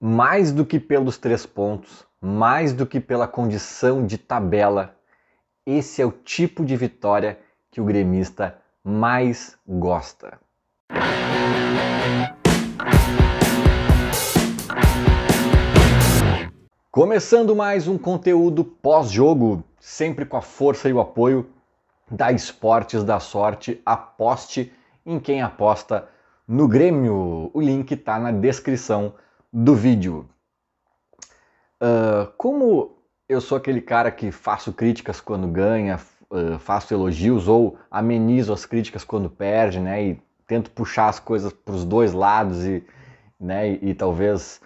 Mais do que pelos 3 pontos, mais do que pela condição de tabela, esse é o tipo de vitória que o gremista mais gosta. Começando mais um conteúdo pós-jogo, sempre com a força e o apoio da Esportes da Sorte. Aposte em quem aposta no Grêmio. O link está na descrição do vídeo. Como eu sou aquele cara que faço críticas quando ganha, faço elogios ou amenizo as críticas quando perde, né? E tento puxar as coisas para os dois lados e talvez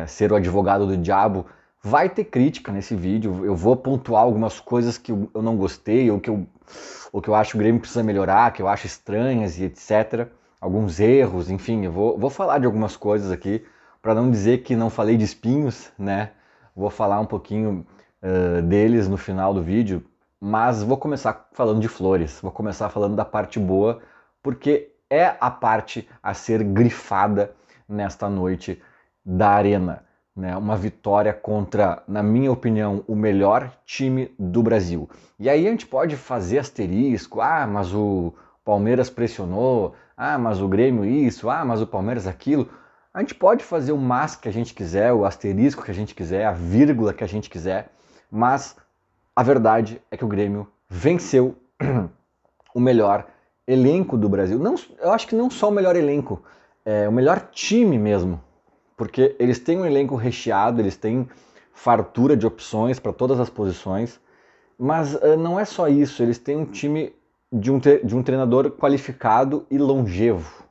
ser o advogado do diabo. Vai ter crítica nesse vídeo, eu vou pontuar algumas coisas que eu não gostei ou que eu acho que o Grêmio precisa melhorar, que eu acho estranhas e etc. Alguns erros, enfim, eu vou falar de algumas coisas aqui, para não dizer que não falei de espinhos, né? Vou falar um pouquinho deles no final do vídeo, mas vou começar falando de flores, vou começar falando da parte boa, porque é a parte a ser grifada nesta noite da Arena. Né? Uma vitória contra, na minha opinião, o melhor time do Brasil. E aí a gente pode fazer asterisco, mas o Palmeiras pressionou, mas o Grêmio isso, mas o Palmeiras aquilo. A gente pode fazer o mas que a gente quiser, o asterisco que a gente quiser, a vírgula que a gente quiser, mas a verdade é que o Grêmio venceu o melhor elenco do Brasil. Não, eu acho que não só o melhor elenco, o melhor time mesmo, porque eles têm um elenco recheado, eles têm fartura de opções para todas as posições, mas não é só isso, eles têm um time de um treinador qualificado e longevo.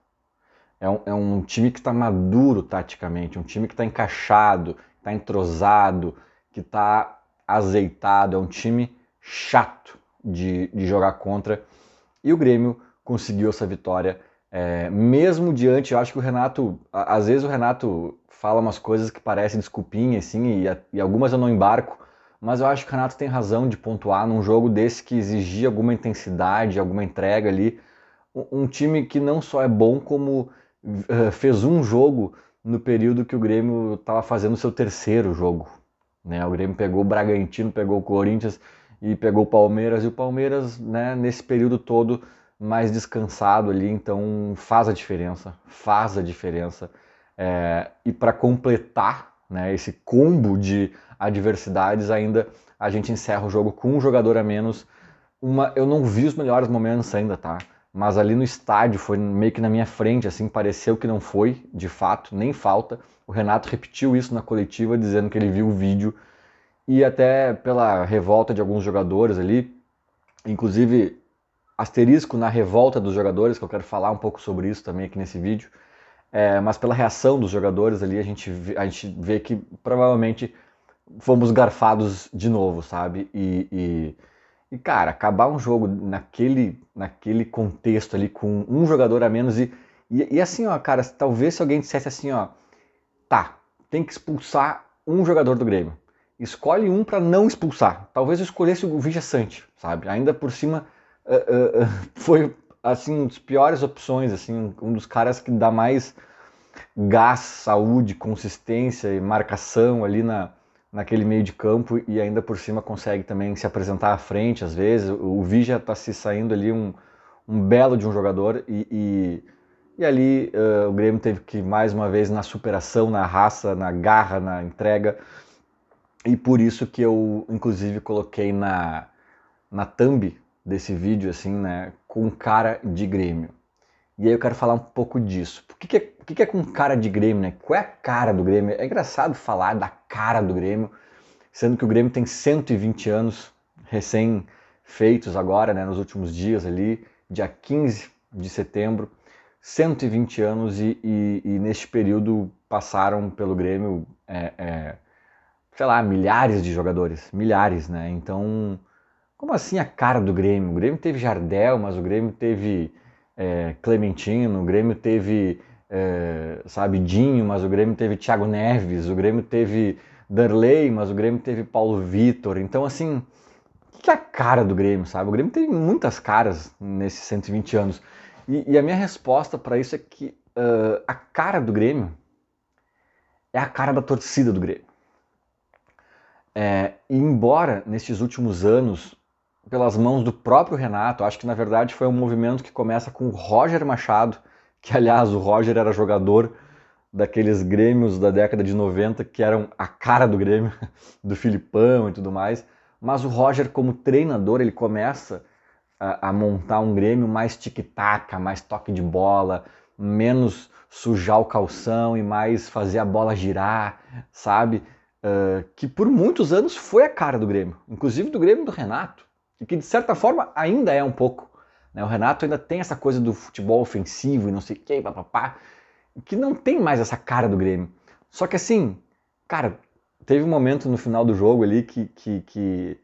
É um time que está maduro taticamente, um time que está encaixado, está entrosado, que está azeitado, é um time chato de jogar contra. E o Grêmio conseguiu essa vitória, mesmo diante, eu acho que o Renato, às vezes o Renato fala umas coisas que parecem desculpinha, assim, e algumas eu não embarco, mas eu acho que o Renato tem razão de pontuar num jogo desse que exigia alguma intensidade, alguma entrega ali. Um time que não só é bom, como fez um jogo no período que o Grêmio estava fazendo o seu terceiro jogo. Né? O Grêmio pegou o Bragantino, pegou o Corinthians e pegou o Palmeiras, e o Palmeiras, né, nesse período todo, mais descansado ali, então faz a diferença, faz a diferença. E para completar, né, esse combo de adversidades, ainda a gente encerra o jogo com um jogador a menos. Eu não vi os melhores momentos ainda, tá? Mas ali no estádio foi meio que na minha frente, assim, pareceu que não foi, de fato, nem falta. O Renato repetiu isso na coletiva, dizendo que ele viu o vídeo e até pela revolta de alguns jogadores ali, inclusive asterisco na revolta dos jogadores, que eu quero falar um pouco sobre isso também aqui nesse vídeo, mas pela reação dos jogadores ali a gente vê que provavelmente fomos garfados de novo, sabe? E cara, acabar um jogo naquele contexto ali com um jogador a menos e assim, ó, cara, talvez se alguém dissesse assim, ó, tá, tem que expulsar um jogador do Grêmio. Escolhe um para não expulsar. Talvez eu escolhesse o Vija Sante, sabe? Ainda por cima foi assim uma das piores opções, assim, um dos caras que dá mais gás, saúde, consistência e marcação ali naquele meio de campo e ainda por cima consegue também se apresentar à frente às vezes. O Vija está se saindo ali um belo de um jogador e ali o Grêmio teve que mais uma vez na superação, na raça, na garra, na entrega, e por isso que eu inclusive coloquei na thumb desse vídeo assim, né, com cara de Grêmio. E aí eu quero falar um pouco disso. O que é com cara de Grêmio, né? Qual é a cara do Grêmio? É engraçado falar da cara do Grêmio, sendo que o Grêmio tem 120 anos recém-feitos agora, né, nos últimos dias ali, dia 15 de setembro, 120 anos e neste período passaram pelo Grêmio, sei lá, milhares de jogadores, milhares, né? Então, como assim a cara do Grêmio? O Grêmio teve Jardel, mas o Grêmio teve Clementino, o Grêmio teve, sabe, Dinho, mas o Grêmio teve Thiago Neves, o Grêmio teve Darley, mas o Grêmio teve Paulo Vitor. Então, assim, o que é a cara do Grêmio, sabe? O Grêmio tem muitas caras nesses 120 anos. E a minha resposta para isso é que a cara do Grêmio é a cara da torcida do Grêmio. E embora nesses últimos anos, pelas mãos do próprio Renato, acho que na verdade foi um movimento que começa com o Roger Machado, que aliás o Roger era jogador daqueles Grêmios da década de 90 que eram a cara do Grêmio, do Filipão e tudo mais, mas o Roger como treinador ele começa a montar um Grêmio mais tic-tac, mais toque de bola, menos sujar o calção e mais fazer a bola girar, sabe? Que por muitos anos foi a cara do Grêmio, inclusive do Grêmio do Renato, e que de certa forma ainda é um pouco. Né? O Renato ainda tem essa coisa do futebol ofensivo e não sei o que, papapá, que não tem mais essa cara do Grêmio. Só que assim, cara, teve um momento no final do jogo ali que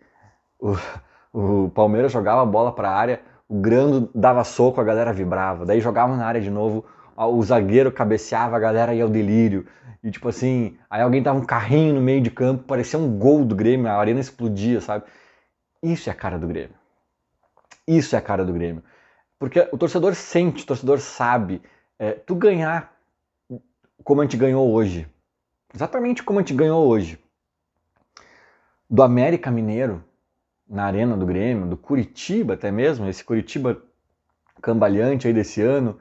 o Palmeiras jogava a bola para a área, o Grando dava soco, a galera vibrava. Daí jogava na área de novo, o zagueiro cabeceava, a galera ia ao delírio. E tipo assim, aí alguém dava um carrinho no meio de campo, parecia um gol do Grêmio, a arena explodia, sabe? Isso é a cara do Grêmio. Isso é a cara do Grêmio. Porque o torcedor sente, o torcedor sabe. Tu ganhar como a gente ganhou hoje, exatamente como a gente ganhou hoje, do América Mineiro, na arena do Grêmio, do Curitiba até mesmo, esse Curitiba cambalhante aí desse ano,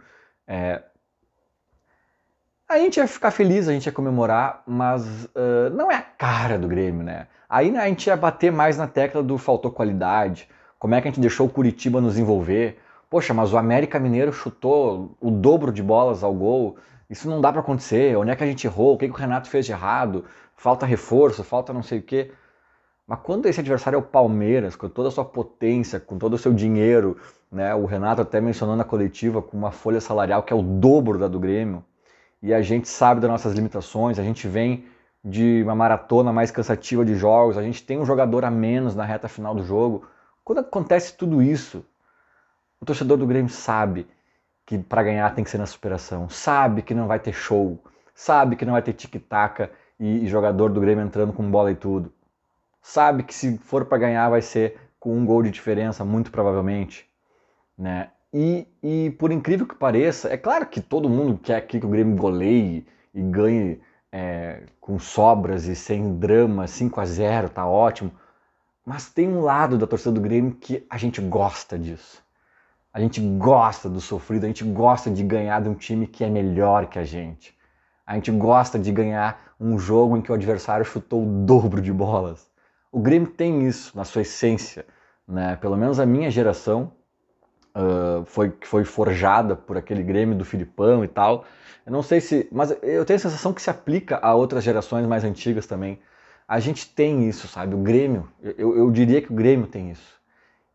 a gente ia ficar feliz, a gente ia comemorar, mas não é a cara do Grêmio, né? Aí a gente ia bater mais na tecla do faltou qualidade, como é que a gente deixou o Curitiba nos envolver. Poxa, mas o América Mineiro chutou o dobro de bolas ao gol, isso não dá para acontecer, onde é que a gente errou, o que o Renato fez de errado, falta reforço, falta não sei o quê. Mas quando esse adversário é o Palmeiras, com toda a sua potência, com todo o seu dinheiro, né? O Renato até mencionou na coletiva com uma folha salarial que é o dobro da do Grêmio, e a gente sabe das nossas limitações, a gente vem de uma maratona mais cansativa de jogos, a gente tem um jogador a menos na reta final do jogo. Quando acontece tudo isso, o torcedor do Grêmio sabe que para ganhar tem que ser na superação, sabe que não vai ter show, sabe que não vai ter tic-tac e jogador do Grêmio entrando com bola e tudo. Sabe que se for para ganhar vai ser com um gol de diferença, muito provavelmente. Né? E por incrível que pareça, é claro que todo mundo quer aqui que o Grêmio goleie e ganhe com sobras e sem drama, 5-0, tá ótimo. Mas tem um lado da torcida do Grêmio que a gente gosta disso. A gente gosta do sofrido, a gente gosta de ganhar de um time que é melhor que a gente. A gente gosta de ganhar um jogo em que o adversário chutou o dobro de bolas. O Grêmio tem isso na sua essência. Né? Pelo menos a minha geração foi forjada por aquele Grêmio do Filipão e tal. Eu não sei se... Mas eu tenho a sensação que se aplica a outras gerações mais antigas também. A gente tem isso, sabe? O Grêmio, eu diria que o Grêmio tem isso.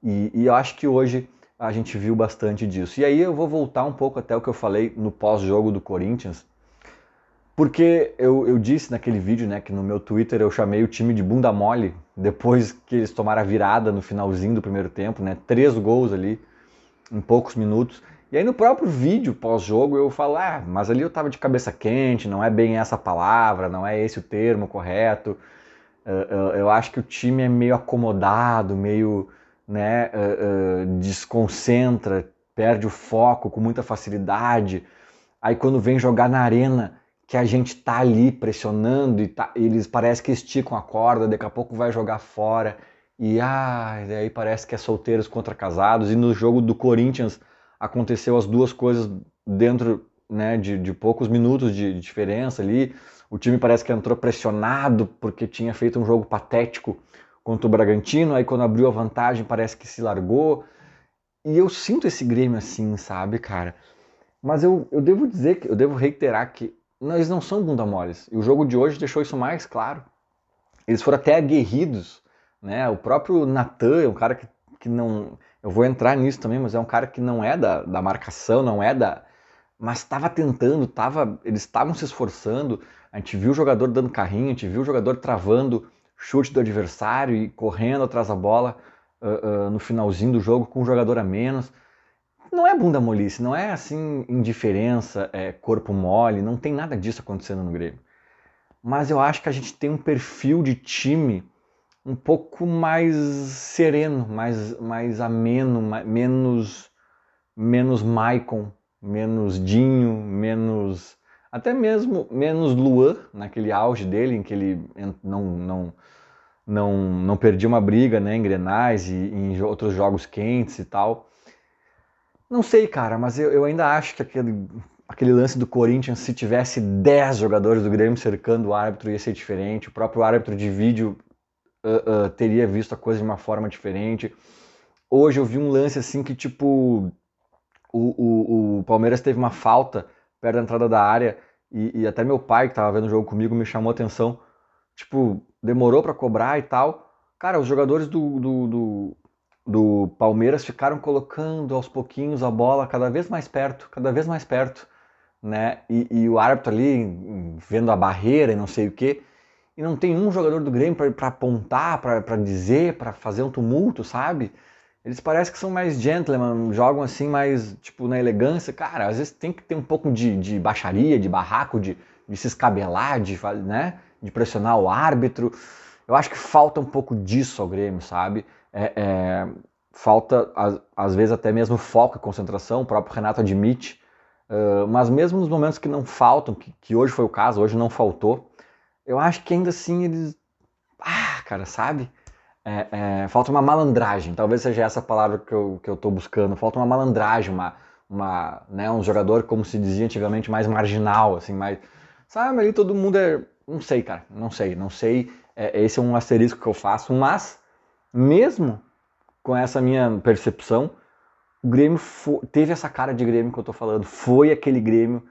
E eu acho que hoje a gente viu bastante disso. E aí eu vou voltar um pouco até o que eu falei no pós-jogo do Corinthians, porque eu disse naquele vídeo, né, que no meu Twitter eu chamei o time de bunda mole, depois que eles tomaram a virada no finalzinho do primeiro tempo, né, 3 gols ali em poucos minutos. E aí no próprio vídeo pós-jogo eu falo, mas ali eu tava de cabeça quente, não é bem essa palavra, não é esse o termo correto. Eu acho que o time é meio acomodado, meio, né, desconcentra, perde o foco com muita facilidade. Aí quando vem jogar na arena, que a gente tá ali pressionando e eles parece que esticam a corda, daqui a pouco vai jogar fora. E aí parece que é solteiros contra casados. E no jogo do Corinthians aconteceu as duas coisas dentro, né, de poucos minutos de diferença ali. O time parece que entrou pressionado porque tinha feito um jogo patético contra o Bragantino. Aí quando abriu a vantagem parece que se largou. E eu sinto esse Grêmio assim, sabe, cara? Mas eu devo dizer, eu devo reiterar que eles não são bunda moles. E o jogo de hoje deixou isso mais claro. Eles foram até aguerridos, né? O próprio Natan é um cara que não... Eu vou entrar nisso também, mas é um cara que não é da marcação, não é da... Mas estava tentando, eles estavam se esforçando. A gente viu o jogador dando carrinho, a gente viu o jogador travando chute do adversário e correndo atrás da bola no finalzinho do jogo com um jogador a menos. Não é bunda molice, não é assim indiferença, corpo mole, não tem nada disso acontecendo no Grêmio. Mas eu acho que a gente tem um perfil de time um pouco mais sereno, mais ameno, menos Maicon, menos Dinho, menos... até mesmo menos Luan, naquele auge dele, em que ele não perdia uma briga, né, em Grenais e em outros jogos quentes e tal. Não sei, cara, mas eu ainda acho que aquele lance do Corinthians, se tivesse 10 jogadores do Grêmio cercando o árbitro, ia ser diferente. O próprio árbitro de vídeo teria visto a coisa de uma forma diferente. Hoje eu vi um lance assim que, tipo, o Palmeiras teve uma falta perto da entrada da área e até meu pai, que tava vendo o jogo comigo, me chamou a atenção. Tipo, demorou pra cobrar e tal. Cara, os jogadores do Palmeiras ficaram colocando aos pouquinhos a bola cada vez mais perto, né? E o árbitro ali vendo a barreira e não sei o quê. E não tem um jogador do Grêmio para apontar, para dizer, para fazer um tumulto, sabe? Eles parecem que são mais gentlemen, jogam assim mais, tipo, na elegância. Cara, às vezes tem que ter um pouco de baixaria, de barraco, de se escabelar, né? De pressionar o árbitro. Eu acho que falta um pouco disso ao Grêmio, sabe? Falta, às vezes, até mesmo foco e concentração, o próprio Renato admite. Mas mesmo nos momentos que não faltam, que hoje foi o caso, hoje não faltou, eu acho que ainda assim eles... cara, sabe? Falta uma malandragem, talvez seja essa palavra que eu tô buscando. Falta uma malandragem, né, um jogador, como se dizia antigamente, mais marginal, assim, mais... Sabe, ali todo mundo é... Não sei, cara, não sei. Esse é um asterisco que eu faço, mas mesmo com essa minha percepção, o Grêmio teve essa cara de Grêmio que eu tô falando. Foi aquele Grêmio.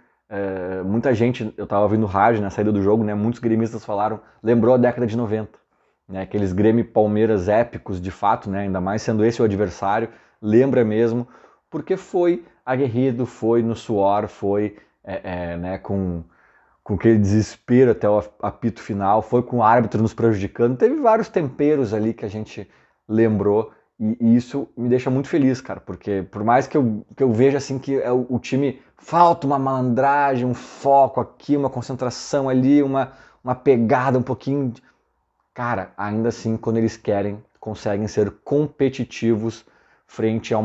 Muita gente, eu tava ouvindo rádio na saída do jogo, né? Muitos gremistas falaram, lembrou a década de 90. Né, aqueles Grêmio Palmeiras épicos, de fato, né? Ainda mais sendo esse o adversário, lembra mesmo, porque foi aguerrido, foi no suor, foi né, com aquele desespero até o apito final, foi com o árbitro nos prejudicando. Teve vários temperos ali que a gente lembrou e isso me deixa muito feliz, cara, porque por mais que eu veja assim que o time falta uma malandragem, um foco aqui, uma concentração ali, uma pegada um pouquinho... Cara, ainda assim, quando eles querem, conseguem ser competitivos frente ao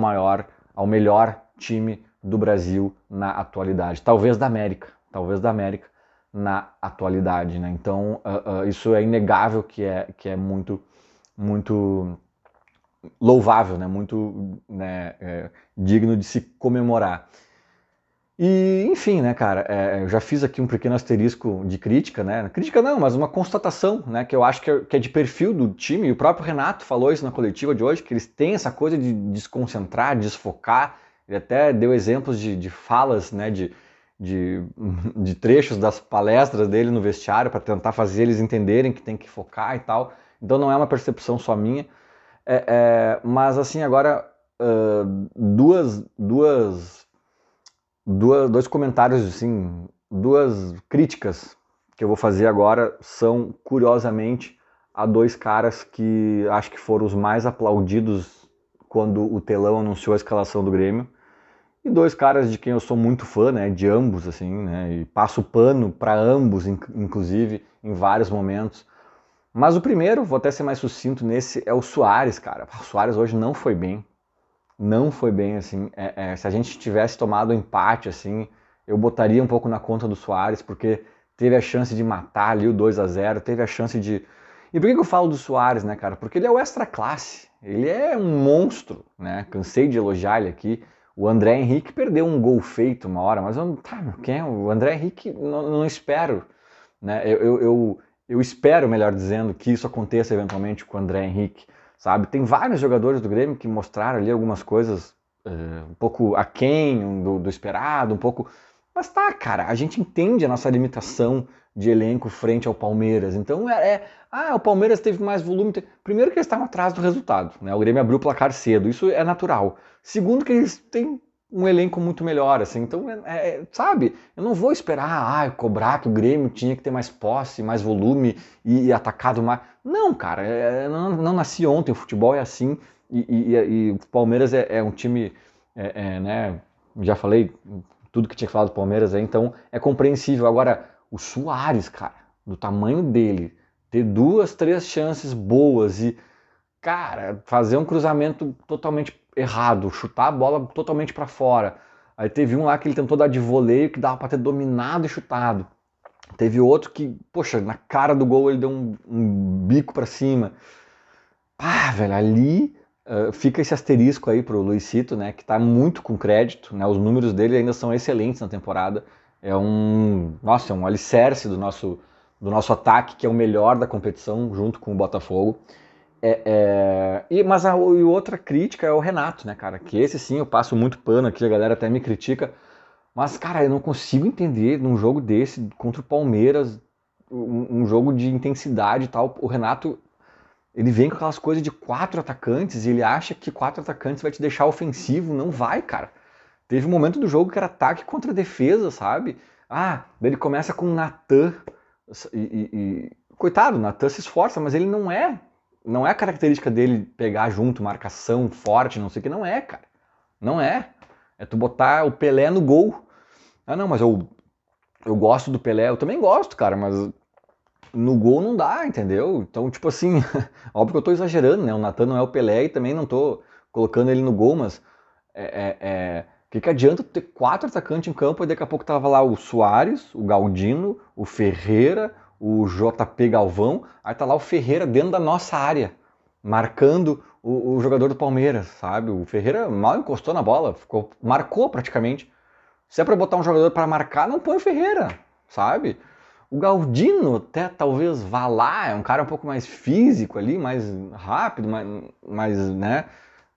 melhor time do Brasil na atualidade. Talvez da América na atualidade, né? Então, isso é inegável que é muito, muito louvável, né? Muito, né, digno de se comemorar. E, enfim, né, cara, eu já fiz aqui um pequeno asterisco de crítica, né? Crítica não, mas uma constatação, né, que eu acho que é de perfil do time, e o próprio Renato falou isso na coletiva de hoje, que eles têm essa coisa de desconcentrar, de desfocar. Ele até deu exemplos de falas, né, de trechos das palestras dele no vestiário para tentar fazer eles entenderem que tem que focar e tal. Então não é uma percepção só minha. Mas, assim, agora, dois comentários, assim, duas críticas que eu vou fazer agora são, curiosamente, a dois caras que acho que foram os mais aplaudidos quando o telão anunciou a escalação do Grêmio. E dois caras de quem eu sou muito fã, né, de ambos, assim, né, e passo pano para ambos, inclusive, em vários momentos. Mas o primeiro, vou até ser mais sucinto nesse, é o Suárez, cara. O Suárez hoje não foi bem. Não foi bem, assim. Se a gente tivesse tomado o empate, assim, eu botaria um pouco na conta do Suárez, porque teve a chance de matar ali o 2-0, teve a chance de... E por que eu falo do Suárez, né, cara? Porque ele é o extra classe. Ele é um monstro, né? Cansei de elogiar ele aqui. O André Henrique perdeu um gol feito uma hora, mas quem é? O André Henrique não espero, né? Eu espero, melhor dizendo, que isso aconteça eventualmente com o André Henrique, sabe? Tem vários jogadores do Grêmio que mostraram ali algumas coisas um pouco aquém do esperado, um pouco... Mas tá, cara, a gente entende a nossa limitação de elenco frente ao Palmeiras. Então o Palmeiras teve mais volume. Primeiro que eles estavam atrás do resultado, né? O Grêmio abriu o placar cedo, isso é natural. Segundo que eles têm um elenco muito melhor, assim, então, sabe, eu não vou esperar, cobrar que o Grêmio tinha que ter mais posse, mais volume e atacado mais. Não, cara, não nasci ontem, o futebol é assim, e o Palmeiras é um time, né, já falei tudo que tinha que falar do Palmeiras, então é compreensível. Agora, o Suárez, cara, do tamanho dele, ter 2, 3 chances boas e, cara, fazer um cruzamento totalmente errado, chutar a bola totalmente para fora. Aí teve um lá que ele tentou dar de voleio que dava pra ter dominado e chutado. Teve outro que, poxa, na cara do gol ele deu um bico pra cima. Ah, velho, ali fica esse asterisco aí pro Luizito, né, que tá muito com crédito, né, os números dele ainda são excelentes na temporada. Nossa, é um alicerce do nosso ataque, que é o melhor da competição, junto com o Botafogo. Mas outra crítica é o Renato, né, cara? Que esse sim eu passo muito pano aqui, a galera até me critica. Mas, cara, eu não consigo entender num jogo desse contra o Palmeiras, um jogo de intensidade e tal. O Renato, ele vem com aquelas coisas de 4 atacantes e ele acha que 4 atacantes vai te deixar ofensivo. Não vai, cara. Teve um momento do jogo que era ataque contra defesa, sabe? Daí ele começa com o Natan. Coitado, o Natan se esforça, mas ele não é. Não é a característica dele pegar junto, marcação forte, não sei o que. Não é, cara. Não é. É tu botar o Pelé no gol. Não, mas eu gosto do Pelé. Eu também gosto, cara, mas no gol não dá, entendeu? Então, tipo assim, óbvio que eu tô exagerando, né? O Natan não é o Pelé e também não tô colocando ele no gol, mas o que adianta ter 4 atacantes em campo e daqui a pouco tava lá o Soares, o Galdino, o Ferreira, o JP Galvão, aí tá lá o Ferreira dentro da nossa área, marcando o jogador do Palmeiras, sabe? O Ferreira mal encostou na bola, marcou praticamente. Se é pra botar um jogador para marcar, não põe o Ferreira, sabe? O Galdino até talvez vá lá, é um cara um pouco mais físico ali, mais rápido, mais né,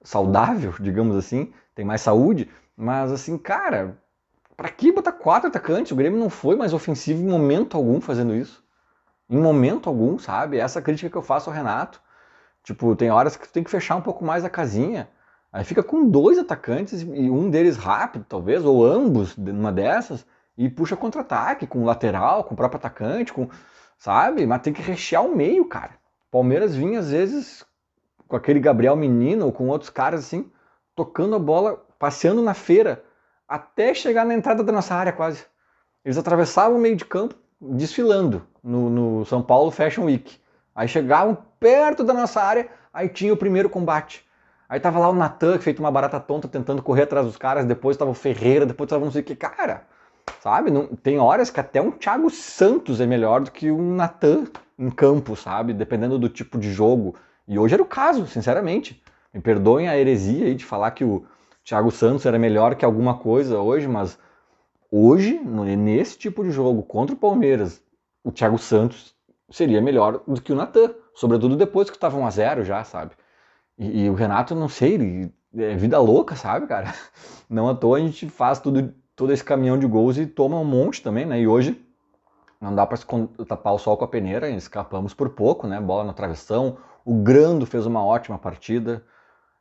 saudável, digamos assim, tem mais saúde. Mas assim, cara, pra que botar 4 atacantes? O Grêmio não foi mais ofensivo em momento algum fazendo isso. Em momento algum, sabe? Essa crítica que eu faço ao Renato. Tipo, tem horas que tu tem que fechar um pouco mais a casinha. Aí fica com 2 atacantes e um deles rápido, talvez, ou ambos numa dessas, e puxa contra-ataque, com lateral, com o próprio atacante, sabe? Mas tem que rechear o meio, cara. Palmeiras vinha, às vezes, com aquele Gabriel Menino ou com outros caras assim, tocando a bola, passeando na feira, até chegar na entrada da nossa área quase. Eles atravessavam o meio de campo, desfilando no São Paulo Fashion Week. Aí chegavam perto da nossa área, aí tinha o primeiro combate. Aí tava lá o Natan, feito uma barata tonta, tentando correr atrás dos caras, depois tava o Ferreira, depois tava não sei o que. Cara, sabe? Não, tem horas que até um Thiago Santos é melhor do que um Natan em campo, sabe? Dependendo do tipo de jogo. E hoje era o caso, sinceramente. Me perdoem a heresia aí de falar que o Thiago Santos era melhor que alguma coisa hoje, mas hoje, nesse tipo de jogo contra o Palmeiras, o Thiago Santos seria melhor do que o Natan, sobretudo depois que estava 1-0 já, sabe? E o Renato, não sei, ele é vida louca, sabe, cara? Não à toa a gente faz todo esse caminhão de gols e toma um monte também, né? E hoje não dá para tapar o sol com a peneira, escapamos por pouco, né? Bola na travessão. O Grando fez uma ótima partida,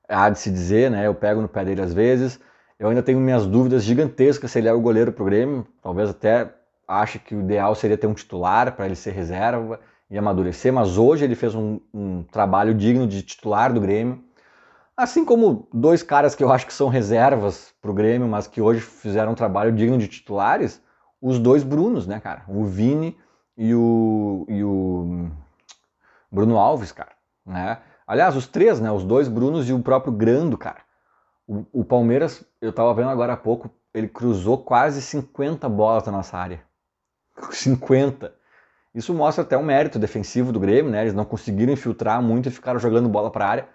há de se dizer, né? Eu pego no pé dele às vezes. Eu ainda tenho minhas dúvidas gigantescas se ele é o goleiro pro Grêmio. Talvez até ache que o ideal seria ter um titular para ele ser reserva e amadurecer, mas hoje ele fez um trabalho digno de titular do Grêmio. Assim como 2 caras que eu acho que são reservas pro Grêmio, mas que hoje fizeram um trabalho digno de titulares, os 2 Brunos, né, cara? O Vini e o Bruno Alves, cara, né? Aliás, os 3, né? Os 2 Brunos e o próprio Grando, cara. O Palmeiras, eu tava vendo agora há pouco, ele cruzou quase 50 bolas na nossa área. 50. Isso mostra até um mérito defensivo do Grêmio, né? Eles não conseguiram infiltrar muito e ficaram jogando bola pra área.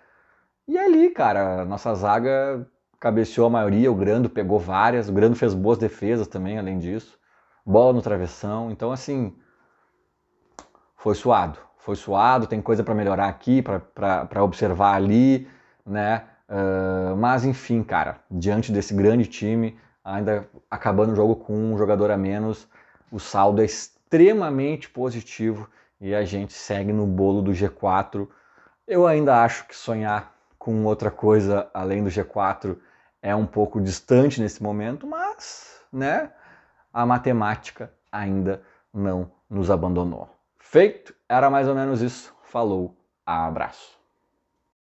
E ali, cara, nossa zaga cabeceou a maioria, o Grando pegou várias, o Grando fez boas defesas também, além disso. Bola no travessão, então assim, foi suado. Foi suado, tem coisa para melhorar aqui, para observar ali, né? Mas enfim, cara, diante desse grande time, ainda acabando o jogo com um jogador a menos, o saldo é extremamente positivo e a gente segue no bolo do G4. Eu ainda acho que sonhar com outra coisa além do G4 é um pouco distante nesse momento, mas, né, a matemática ainda não nos abandonou. Feito, era mais ou menos isso. Falou, abraço.